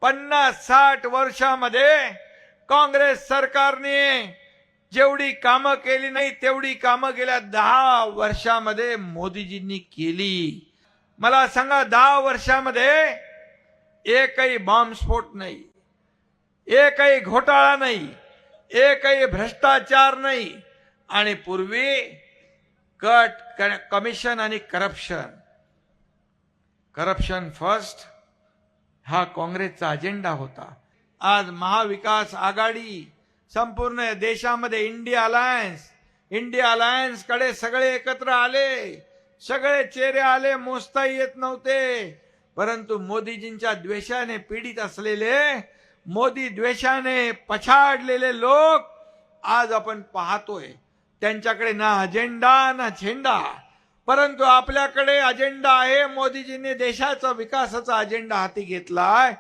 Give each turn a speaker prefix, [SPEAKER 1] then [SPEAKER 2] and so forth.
[SPEAKER 1] 50-60 वर्षामध्ये काँग्रेस सरकारने जेवढी कामं केली नाही तेवढी कामं गेल्या 10 वर्षामध्ये मोदीजींनी केली। मला सांगा 10 वर्षामध्ये एकही बॉम्बस्फोट नाही, एकही घोटाळा नाही, एकही भ्रष्टाचार नाही, आणि पूर्वी कट कमिशन आणि करप्शन फर्स्ट हा काँग्रेसचा अजेंडा होता। आज महाविकास आघाडी संपूर्ण देशामध्ये इंडिया अलायन्स कडे सगळे एकत्र आले, सगळे चेहरे आले, मोजता येत नव्हते, परंतु मोदीजींच्या द्वेषाने पीडित असलेले, मोदी द्वेषाने पछाडलेले लोक आज आपण पाहतोय, त्यांच्याकडे ना अजेंडा ना झेंडा, परंतु आपल्याकडे अजेंडा आहे। मोदीजींनी देशाचा विकासाचा अजेंडा हाती घेतलाय।